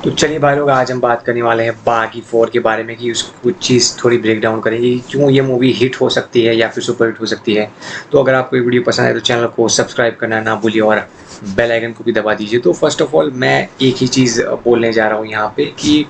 तो चलिए भाई लोग, आज हम बात करने वाले हैं बागी 4 के बारे में कि उस कुछ चीज़ थोड़ी ब्रेक डाउन करेंगे कि क्यों ये मूवी हिट हो सकती है या फिर सुपर हिट हो सकती है। तो अगर आपको ये वीडियो पसंद आए तो चैनल को सब्सक्राइब करना ना भूलिए और बेल आइकन को भी दबा दीजिए। तो फर्स्ट ऑफ ऑल मैं एक ही चीज़ बोलने जा रहा हूँ यहाँ पे कि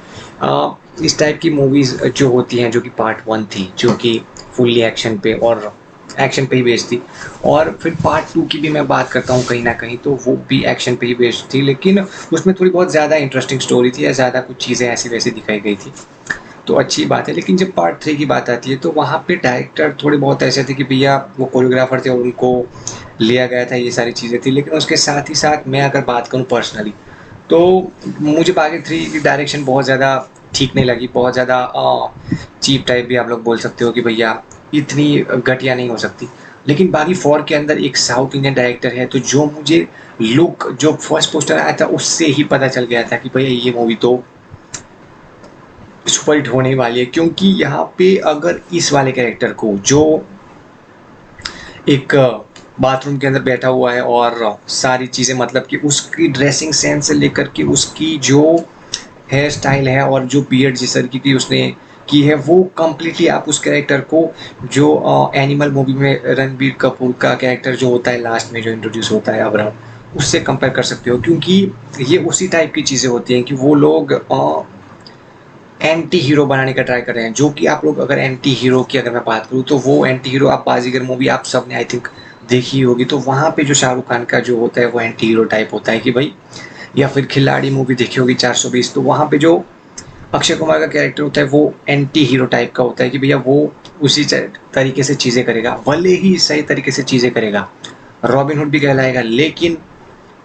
इस टाइप की मूवीज़ जो होती हैं, जो कि पार्ट 1 थी, जो कि फुल्ली एक्शन पे ही बेस्ड थी, और फिर पार्ट 2 की भी मैं बात करता हूँ कहीं ना कहीं, तो वो भी एक्शन पे ही बेस्ड थी, लेकिन उसमें थोड़ी बहुत ज़्यादा इंटरेस्टिंग स्टोरी थी या ज़्यादा कुछ चीज़ें ऐसी वैसी दिखाई गई थी, तो अच्छी बात है। लेकिन जब पार्ट 3 की बात आती है तो वहाँ पे डायरेक्टर थोड़े बहुत ऐसे थे कि भैया वो कोरियोग्राफर थे और उनको लिया गया था, ये सारी चीज़ें थी। लेकिन उसके साथ ही साथ मैं अगर बात करूँ पर्सनली, तो मुझे बागी 3 की डायरेक्शन बहुत ज़्यादा ठीक नहीं लगी, बहुत ज़्यादा चीप टाइप भी आप लोग बोल सकते हो कि भैया इतनी घटिया नहीं हो सकती। लेकिन बागी 4 के अंदर एक साउथ इंडियन डायरेक्टर है, तो जो मुझे लुक, जो फर्स्ट पोस्टर आया था उससे ही पता चल गया था कि भैया ये मूवी तो सुपर हिट होने वाली है। क्योंकि यहाँ पे अगर इस वाले कैरेक्टर को, जो एक बाथरूम के अंदर बैठा हुआ है और सारी चीज़ें, मतलब कि उसकी ड्रेसिंग सेंस से लेकर के उसकी जो हेयर स्टाइल है और जो बियर्ड जिस तरीके की उसने की है, वो कम्प्लीटली आप उस कैरेक्टर को, जो एनिमल मूवी में रणबीर कपूर का कैरेक्टर जो होता है लास्ट में जो इंट्रोड्यूस होता है अब्राहम, उससे कंपेयर कर सकते हो। क्योंकि ये उसी टाइप की चीज़ें होती हैं कि वो लोग एंटी हीरो बनाने का ट्राई कर रहे हैं। जो कि आप लोग, अगर एंटी हीरो की अगर मैं बात करूँ, तो वो एंटी हीरो, आप बाजीगर मूवी आप सब ने आई थिंक देखी होगी, तो वहाँ पे जो शाहरुख खान का जो होता है वो एंटी हीरो टाइप होता है कि भाई, या फिर खिलाड़ी मूवी देखी होगी 420, तो वहाँ पे जो अक्षय कुमार का कैरेक्टर होता है वो एंटी हीरो टाइप का होता है कि भैया वो उसी तरीके से चीज़ें करेगा, भले ही सही तरीके से चीज़ें करेगा, रॉबिन हुड भी कहलाएगा, लेकिन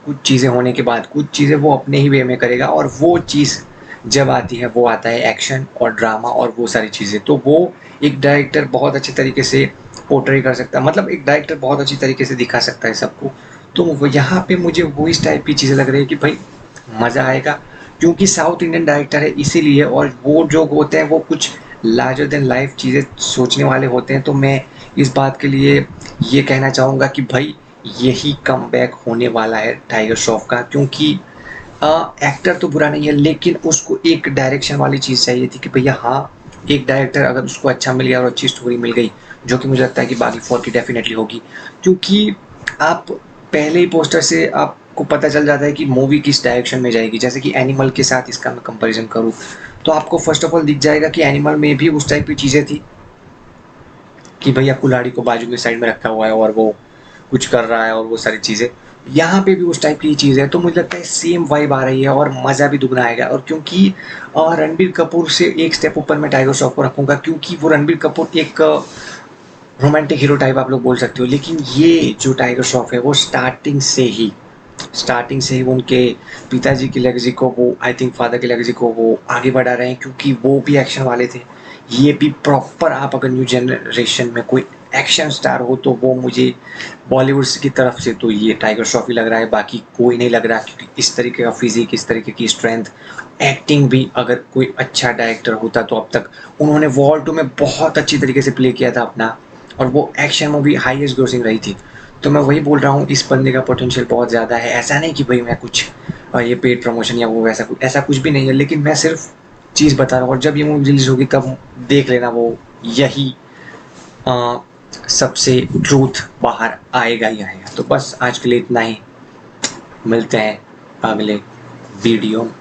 कुछ चीज़ें होने के बाद कुछ चीज़ें वो अपने ही वे में करेगा, और वो चीज़ जब आती है वो आता है एक्शन और ड्रामा और वो सारी चीज़ें। तो वो एक डायरेक्टर बहुत अच्छे तरीके से पोर्ट्रे कर सकता है, मतलब एक डायरेक्टर बहुत अच्छी तरीके से दिखा सकता है सबको। तो वो यहाँ पे मुझे वो इस टाइप की चीज़ें लग रही है कि भाई मज़ा आएगा, क्योंकि साउथ इंडियन डायरेक्टर है इसीलिए, और वो जो होते हैं वो कुछ लार्जर देन लाइफ चीज़ें सोचने वाले होते हैं। तो मैं इस बात के लिए ये कहना चाहूँगा कि भाई यही कमबैक होने वाला है टाइगर श्रॉफ का। क्योंकि एक्टर तो बुरा नहीं है, लेकिन उसको एक डायरेक्शन वाली चीज़ चाहिए थी कि भैया हाँ, एक डायरेक्टर अगर उसको अच्छा मिल गया और अच्छी स्टोरी मिल गई, जो कि मुझे लगता है कि बागी 4 की डेफिनेटली होगी। क्योंकि आप पहले ही पोस्टर से आपको पता चल जाता है कि मूवी किस डायरेक्शन में जाएगी। जैसे कि एनिमल के साथ इसका मैं कंपैरिजन करूँ, तो आपको फर्स्ट ऑफ ऑल दिख जाएगा कि एनिमल में भी उस टाइप की चीज़ें थी कि भैया कुल्हाड़ी को बाजू में साइड में रखा हुआ है और वो कुछ कर रहा है और वो सारी चीज़ें, यहाँ पे भी उस टाइप की चीज़ है। तो मुझे लगता है सेम वाइब आ रही है और मज़ा भी दुगना आएगा। और क्योंकि रणबीर कपूर से एक स्टेप ऊपर मैं टाइगर श्रॉफ को रखूँगा, क्योंकि वो रणबीर कपूर एक रोमांटिक हीरो टाइप आप लोग बोल सकते हो, लेकिन ये जो टाइगर श्रॉफ है वो स्टार्टिंग से ही उनके पिताजी की लेगेसी को, वो आई थिंक फादर की लेगेसी को वो आगे बढ़ा रहे हैं, क्योंकि वो भी एक्शन वाले थे। ये भी प्रॉपर, आप अगर न्यू जनरेशन में कोई एक्शन स्टार हो तो वो मुझे बॉलीवुड की तरफ से तो ये टाइगर श्रॉफ ही लग रहा है, बाकी कोई नहीं लग रहा। क्योंकि इस तरीके का फिजिक, इस तरीके की स्ट्रेंथ, एक्टिंग भी, अगर कोई अच्छा डायरेक्टर होता तो अब तक, उन्होंने वॉर 2 में बहुत अच्छी तरीके से प्ले किया था अपना, और वो एक्शन मूवी हाईएस्ट ग्रोसिंग रही थी। तो मैं वही बोल रहा हूँ, इस बंदे का पोटेंशियल बहुत ज़्यादा है। ऐसा नहीं कि भाई मैं कुछ ये पेड प्रमोशन या वो वैसा कुछ, ऐसा कुछ भी नहीं है, लेकिन मैं सिर्फ चीज़ बता रहा हूँ। और जब ये मूवी रिलीज होगी तब देख लेना, वो यही अ, सबसे ट्रूथ बाहर आएगा ही आएगा। तो बस आज के लिए इतना ही, मिलते हैं अगले वीडियो में।